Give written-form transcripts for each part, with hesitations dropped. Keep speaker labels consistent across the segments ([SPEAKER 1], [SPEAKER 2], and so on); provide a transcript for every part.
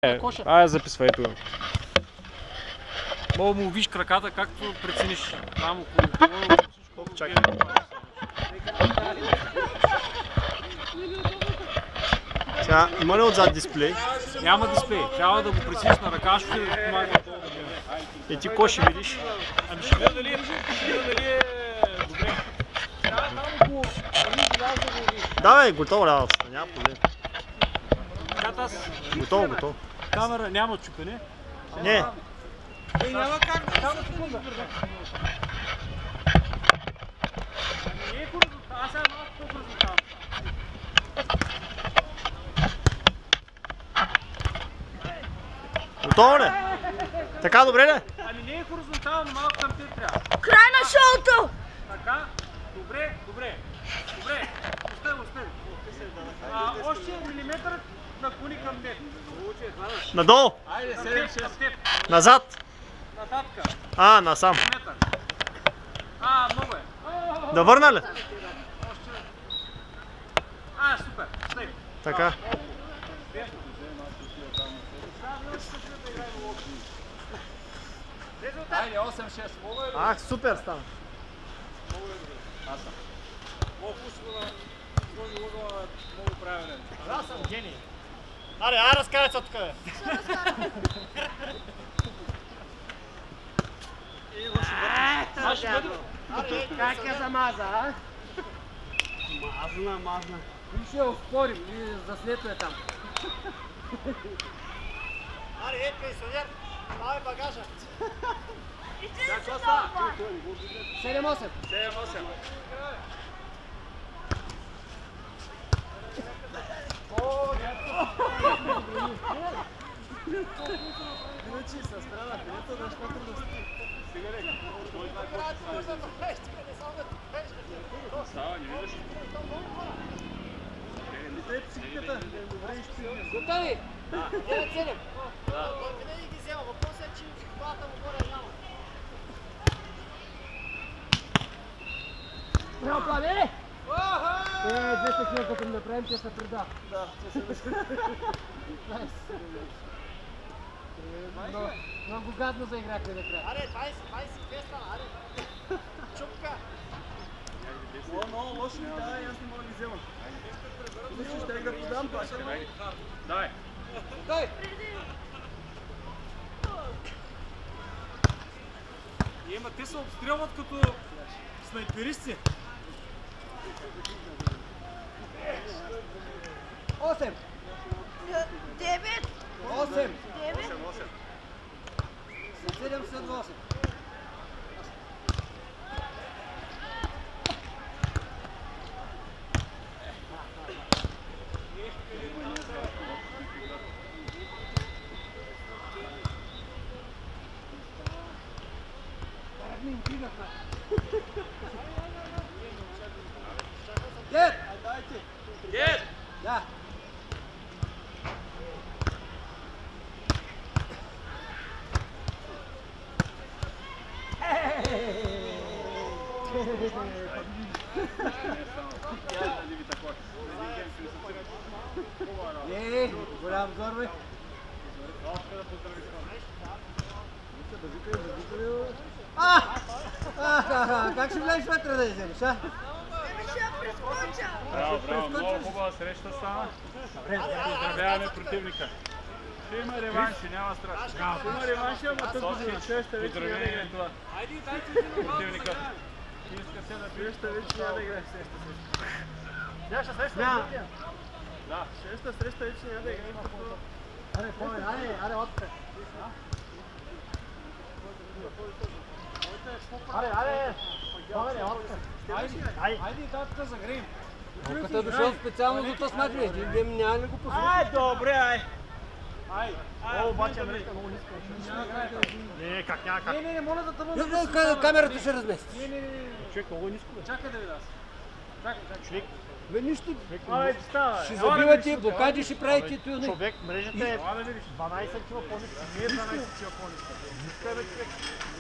[SPEAKER 1] Айде, записвай го.
[SPEAKER 2] Мога му виж краката, както прецениш. Там около
[SPEAKER 1] Чакай. Сега, има ли отзад дисплей?
[SPEAKER 2] Няма дисплей. Трябва да го прецениш на ръка, ще да помага долу да гледам.
[SPEAKER 1] И ти кой ще видиш?
[SPEAKER 2] Ами ще видя дали е добре.
[SPEAKER 1] Да, бе, готово работата, няма проблем. Готово, готово.
[SPEAKER 2] Камера няма чупене.
[SPEAKER 1] Не.
[SPEAKER 2] Няма как да само секунда. Не е резултат, аз сега малко по-резултат.
[SPEAKER 1] Готово ли? Така, добре ли?
[SPEAKER 2] Ами не е хоризонтално, малко към те трябва.
[SPEAKER 3] Край на шоуто!
[SPEAKER 2] Така, добре. Остави. Още милиметър наклони към теб.
[SPEAKER 1] Надолу?
[SPEAKER 2] Айде, 7-6.
[SPEAKER 1] Назад?
[SPEAKER 2] Нататка.
[SPEAKER 1] Насам.
[SPEAKER 2] Метър. Много е.
[SPEAKER 1] Да върна ли?
[SPEAKER 2] Супер. Стой.
[SPEAKER 1] Така.
[SPEAKER 2] Айде, 8-6.
[SPEAKER 1] Супер стана.
[SPEAKER 2] Много вкусно да сложи лъгъла, много правилен.
[SPEAKER 1] Аз съм гений. Аре, разкарай се тук, бе.
[SPEAKER 3] Как я замаза, а?
[SPEAKER 4] Мазна. Ще успорим, за слето е там.
[SPEAKER 1] Аре, пенсионер, давай багажа.
[SPEAKER 4] 7-8.
[SPEAKER 1] Иначе се страда, където да ще трудности. Сега река.
[SPEAKER 2] Става, не виждаш?
[SPEAKER 1] Те психиката, добре изпитне.
[SPEAKER 4] Готови? 9-7.
[SPEAKER 1] Той винаги ги взема, въпросът е, че колата му горе няма.
[SPEAKER 4] Право плане! Двете хиляди, като им направим, те са преда.
[SPEAKER 1] Да, те се
[SPEAKER 4] Много гадно заиграхме накрая.
[SPEAKER 1] Аре, 22 стана, аре. Чупка. Много лошо ми дава, аз не мога да ги взема. Мисля, ще да подам, паша.
[SPEAKER 2] Давай.
[SPEAKER 4] Дай!
[SPEAKER 2] Те се обстрелват като снайперисти.
[SPEAKER 4] 8!
[SPEAKER 3] 9!
[SPEAKER 4] 8!
[SPEAKER 3] 9!
[SPEAKER 4] 7-8. Дед!
[SPEAKER 2] Дед!
[SPEAKER 4] Да! Голям зор, бе! Как ще влезеш вътре да я вземеш, а?
[SPEAKER 3] Ще я прескоча!
[SPEAKER 2] Браво, много хубава среща стана. Поздравяваме противника. Ще има реванши, няма страшно. Ще има реванши, ама тък година. Следващата вече няма да играе това. Айде, дайте противника. Иска се да следващата вече няма да играе следващата среща.
[SPEAKER 1] Следваща среща?
[SPEAKER 2] Да.
[SPEAKER 1] Следващата среща вече няма да играе.
[SPEAKER 4] Аре, повече, аре, отпре!
[SPEAKER 1] Аре! Повече, отпре!
[SPEAKER 2] Айде и татата загреем.
[SPEAKER 4] Като е дошъл специално за този мач, вие няма ли го послушате?
[SPEAKER 1] Ай, добре, ай!
[SPEAKER 2] Ай,
[SPEAKER 1] Обаче Америка много ниска. Не, как няма как.
[SPEAKER 2] Не, моля да тъмън.
[SPEAKER 4] Камерата ще размести.
[SPEAKER 2] Не.
[SPEAKER 1] Човек много ниско, бе.
[SPEAKER 2] Чакай да ви дам. Чакай.
[SPEAKER 1] Човек,
[SPEAKER 4] Бе, нищо.
[SPEAKER 2] Айде, става.
[SPEAKER 4] Ще забивате, блокади ще правите туй.
[SPEAKER 1] човек, мрежата е
[SPEAKER 2] Това да видиш.
[SPEAKER 1] 12 кг по-ниска.
[SPEAKER 2] Не е 12 чива по-ниска.
[SPEAKER 1] Ниска, бе, човек.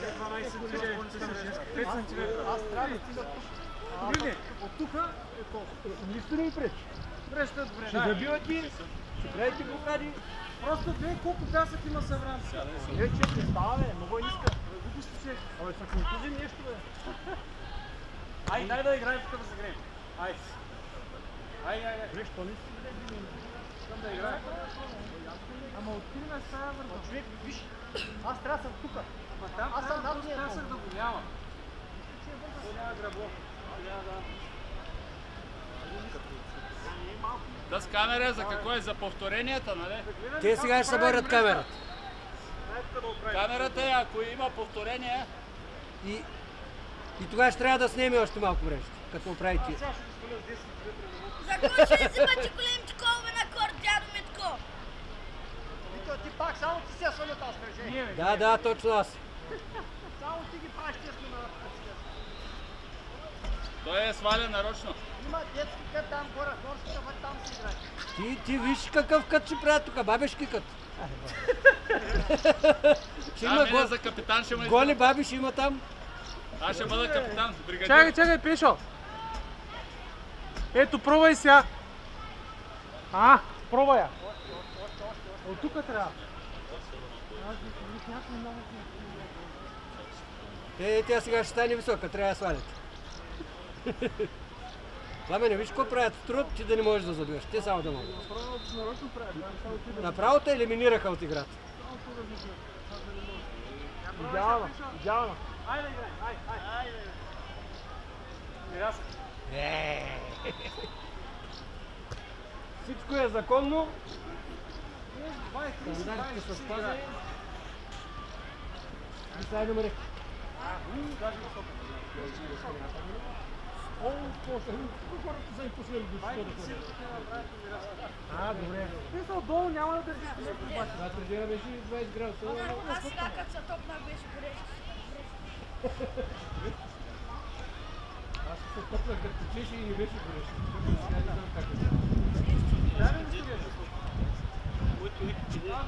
[SPEAKER 2] Не е 12 чива по-ниска. 5 см.
[SPEAKER 1] Аз трябва да стига тук.
[SPEAKER 2] Погледни, от тук
[SPEAKER 1] Нищо не ми пречи. Добре, ще добре.
[SPEAKER 4] Ще забиват ли? Ще правите блокади?
[SPEAKER 1] Просто гледай колко пясък има събран.
[SPEAKER 4] Не, че не става, бе. Много е ниска.
[SPEAKER 1] Виж се.
[SPEAKER 4] Абе, са контузим нещо, бе.
[SPEAKER 1] Ай, дай да играем тук да се греем. Ай. Ай.
[SPEAKER 4] Виж, то не си
[SPEAKER 1] Искам да играем.
[SPEAKER 4] Ама откри на стая върва. Човек, виж, аз трябва да съм тук.
[SPEAKER 1] Аз съм над пясък да го няма. То няма грабло.
[SPEAKER 2] Да с камера за какво е? За повторенията, нали?
[SPEAKER 4] Те сега ще съборят камерата.
[SPEAKER 2] Камерата е, ако има повторение.
[SPEAKER 4] И тогава ще трябва да снеме още малко време, като оправите.
[SPEAKER 3] За кой ще взимате големите колове на корт, дядо Митко?
[SPEAKER 1] Ти пак само ти се сваля тази скажи.
[SPEAKER 4] Да, точно аз.
[SPEAKER 1] Само ти ги правиш честно на
[SPEAKER 2] Той е сваля нарочно.
[SPEAKER 1] Има детски кът там горе, хорската път там си играе.
[SPEAKER 4] Ти виж какъв кът ще правят тук, бабешки кът. Ще
[SPEAKER 2] Да,
[SPEAKER 4] има
[SPEAKER 2] мене за капитан ще ме
[SPEAKER 4] голи баби, ще има там.
[SPEAKER 2] Аз ще бъда капитан, бригадир.
[SPEAKER 5] Чакай, Пешо. Ето, пробвай сега. Пробвай я. От тук трябва.
[SPEAKER 4] Тя сега ще стане висока, трябва да свалят. Пламене, виж какво правят? Труд, ти да не можеш да забиваш. Те само да могат. Направо те елиминираха от играта.
[SPEAKER 5] Идеално.
[SPEAKER 1] Айде играй, айде. Мираса.
[SPEAKER 4] Всичко е законно.
[SPEAKER 1] 20-30
[SPEAKER 4] Стандартите са спазени. Сега номери.
[SPEAKER 1] Даже високо.
[SPEAKER 4] Хората са им пуснали до 100 да ходят. Добре.
[SPEAKER 5] Смисъл, долу няма да държиш.
[SPEAKER 4] Това тренера беше 20 градуса.
[SPEAKER 3] Аз сега като се топнах беше горещ.
[SPEAKER 4] Аз се тъпнах като течеше и не беше горещ. Сега не знам как е.
[SPEAKER 1] Дай ми студия.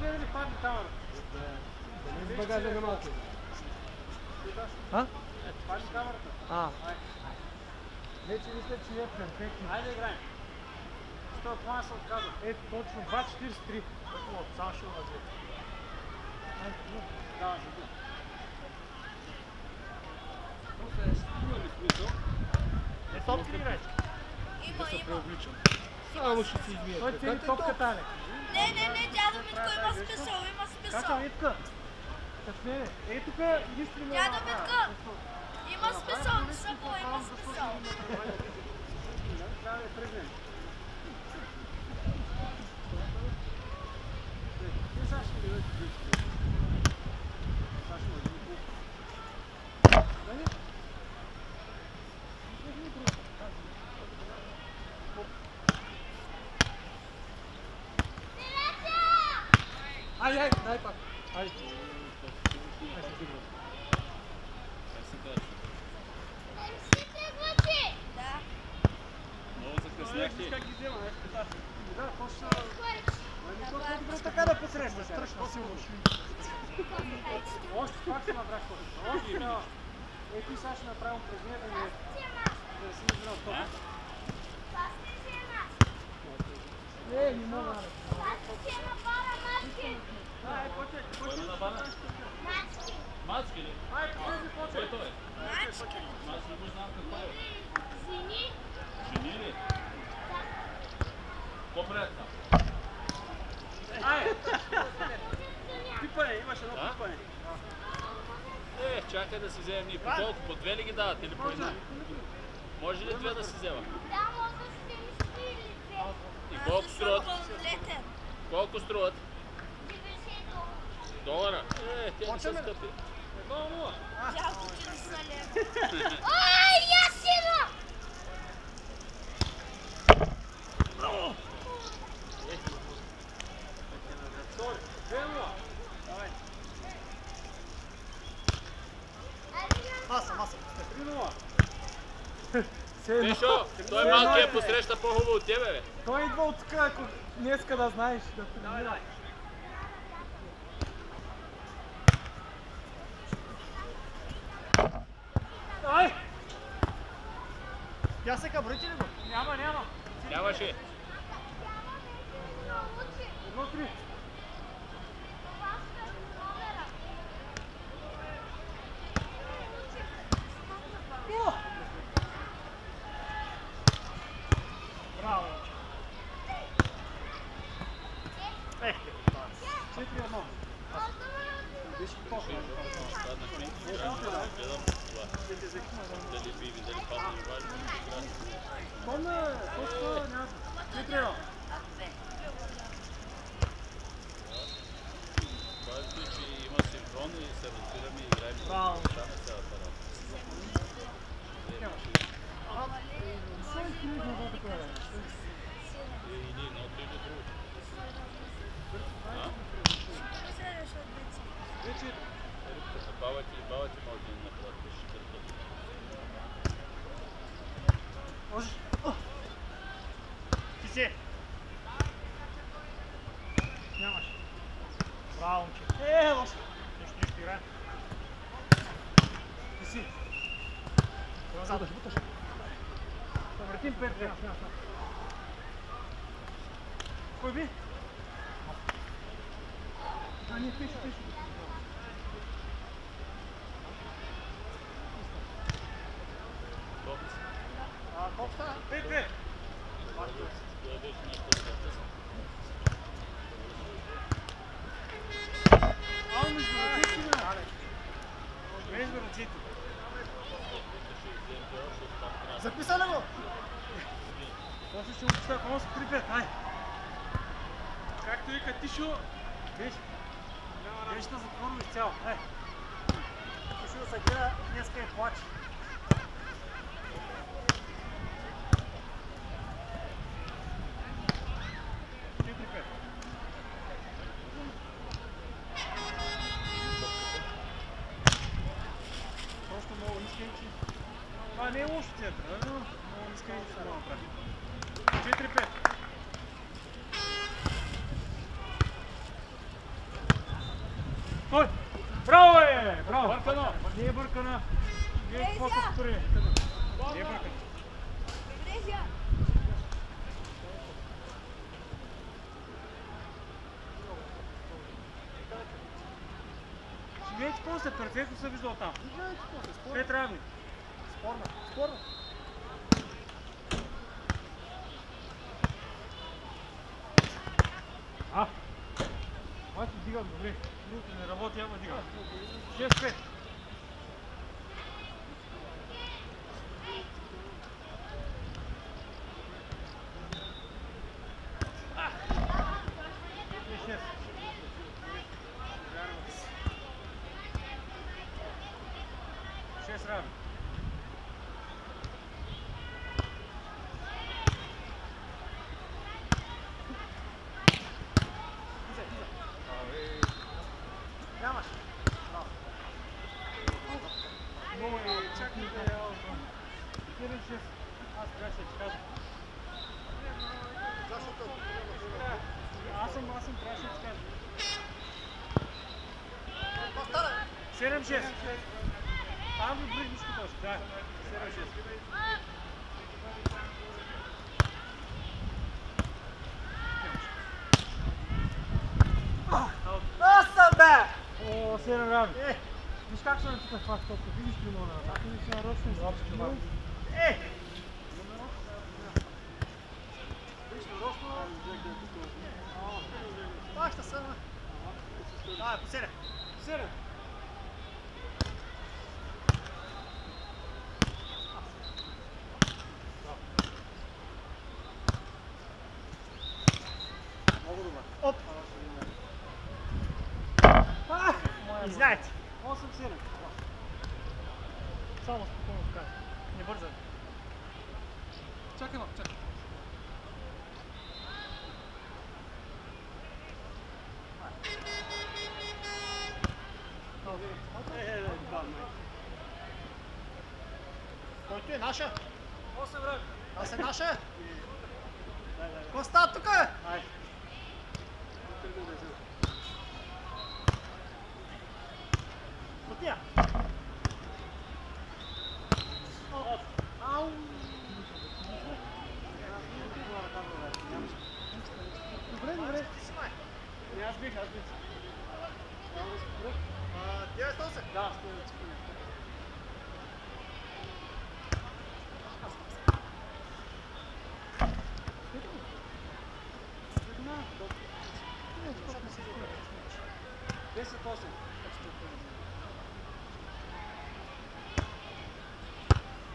[SPEAKER 1] Гледа ли падне камера?
[SPEAKER 4] Да не багажа на малко.
[SPEAKER 1] Падне камерата.
[SPEAKER 5] Вече мисля, че е перфектно.
[SPEAKER 1] Айде играем. Що това се отказа?
[SPEAKER 5] Ето, точно 2.43.
[SPEAKER 1] От Сашо на две. Да, забил.
[SPEAKER 3] Има.
[SPEAKER 4] Само ще се измия.
[SPEAKER 5] Той цели топката, але.
[SPEAKER 3] Не, дядо Митко има смисъл, има
[SPEAKER 5] Кача,
[SPEAKER 3] смисъл.
[SPEAKER 5] Митка. Качне, ей тук, виж ли ме.
[SPEAKER 3] Дядо Митко, има смисъл, Шабо, има смисъл.
[SPEAKER 1] Трябва да тръгнем. Ти Сашо ли вече вижте? Сашо на Димко.
[SPEAKER 5] Ай, дай пак. Ай.
[SPEAKER 3] Да.
[SPEAKER 2] Много закъсняхте.
[SPEAKER 1] Как ги взема, да, точно. Така да посрещаш, страшно силно. Още пак се набрах хората. Още няма. Ти сега ще направим упражнение да си изминал тока.
[SPEAKER 5] Не мога.
[SPEAKER 2] Кой ме набана? Мацки ли?
[SPEAKER 1] Ай, последни почва.
[SPEAKER 2] Кой той е?
[SPEAKER 3] Мачка ли?
[SPEAKER 2] Аз не го знам какво е. Жени ли? Какво правят там?
[SPEAKER 1] Ай! Пипане, имаш едно
[SPEAKER 2] Да?
[SPEAKER 1] пипане.
[SPEAKER 2] Чакай да си вземем ние. По колко? По две ли ги дават или по една? Може ли две да си взема? И колко струват?
[SPEAKER 3] Летен.
[SPEAKER 2] Колко струват? $1. Те не са скъпи.
[SPEAKER 1] 1-0.
[SPEAKER 3] Жалко, че не са лев. Ой, ясина!
[SPEAKER 1] Сори, 2-0. Давай. Маса. 3-0.
[SPEAKER 2] Пешо, той малкият посреща по-хубаво от тебе, бе.
[SPEAKER 5] Той идва от тук, ако днеска да знаеш.
[SPEAKER 1] Давай.
[SPEAKER 5] Ай!
[SPEAKER 1] Тя се кабрити ли го? Няма.
[SPEAKER 2] Нямаше.
[SPEAKER 1] 4-1. Беше по-хубаво. Помня, точно няма. 4-1.
[SPEAKER 2] Има синхрон и се разбираме и играем.
[SPEAKER 1] Браво.
[SPEAKER 2] Там е цялата работа. Или едното или другото. Бавате може да направят четвъртата.
[SPEAKER 1] Може. Ти си. Нямаш. Браво, момче. Лошо. Нищо играе. Ти си. Буташ. Въртим 5-2. Кой би? Не, пише. Колко става? 5-2. Между ръците. Записали го? После ще го пуста, само с 3-5, ай! Както вика Тишо, беше на затворно изцяло, ай! Тишо да се гледа, днеска е плач. Просто много нискенчи. Това не е лошо център, но много нискенчи се мога направи. 4-5. Кой? Браво е! Браво! Бъркано! Не е бъркана. Не е по-състори. Не е бъркана. Гледайте после, перфектно се вижда оттам. Гледайте после, спорно. 5 равни. Спорно. Аз ти дигам, добре. Другото не работи, ама дигам. 6-5. Нямаш. Браво. Много е, чакай да я отбрам. 4-6. Аз трябваше да ти кажа. Аз съм трябваше да ти кажа. 7-6. Там ви бриг нищо точно. Да, 7-6. Аз съм бе! О, 7 равни. Виж как ще натика това топка, видиш ли мога да натака, видиш нарочно излапски това. Виж нарочно... Пак ще съм. Давай, по 7. 7. Много добър. Оп! И знаете. 8-7. Само спокойно така. Не бързай. Чакай малко, чакай. Който е наша? 8 рък. Аз е наша? Какво става тук? Ай. Отия. Ау. Добре. Не, аз бих. Ти е 108? Да, 108. 10-8.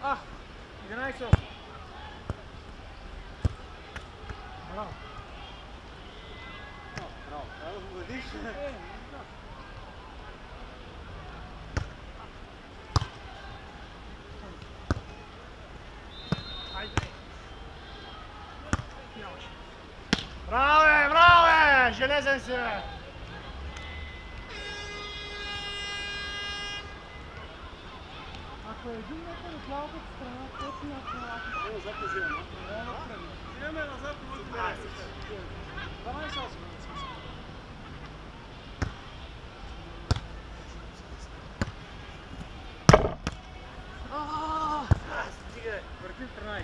[SPEAKER 5] Ah, 11-8. Браво.
[SPEAKER 1] Браво, трябва да го владиш.
[SPEAKER 4] Браво, железен си, бе!
[SPEAKER 5] Ако е един метър от лявата страна, точно на страната.
[SPEAKER 1] Назад не взимаме. Взимаме назад, може да не. 12-8. Стига, върхи 13.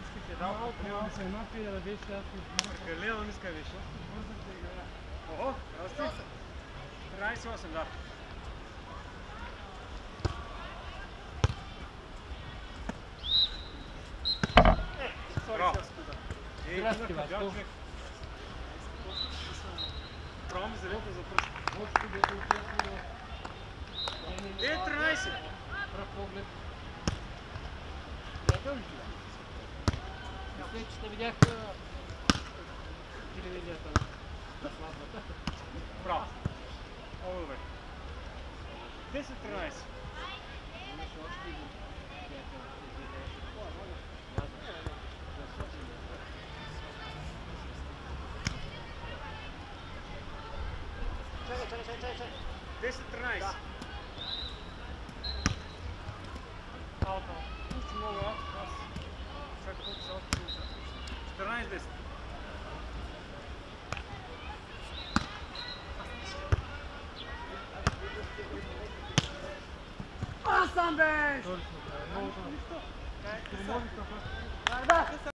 [SPEAKER 5] Искате да малко се напи да беше аз не знам.
[SPEAKER 1] Прекалено ниска беше.
[SPEAKER 5] Бързах да играя.
[SPEAKER 1] Ого, расти. 13-8, да. Браво.
[SPEAKER 5] Здрасти, Васко.
[SPEAKER 1] Право ми залетна за пръст.
[SPEAKER 5] Може би да участвам.
[SPEAKER 1] 13.
[SPEAKER 5] Пръв поглед. Гледам ли? Мисля, че те видях телевизията на сватбата.
[SPEAKER 1] Браво. Много добре. 10-13.
[SPEAKER 5] Имаше още един приятел, който изглеждаше.
[SPEAKER 1] Чакай. 10-13. Ауто. Пусти много ауто. Аз чакай колко са ауто. 14-10.
[SPEAKER 5] Точно, много. Тормозих на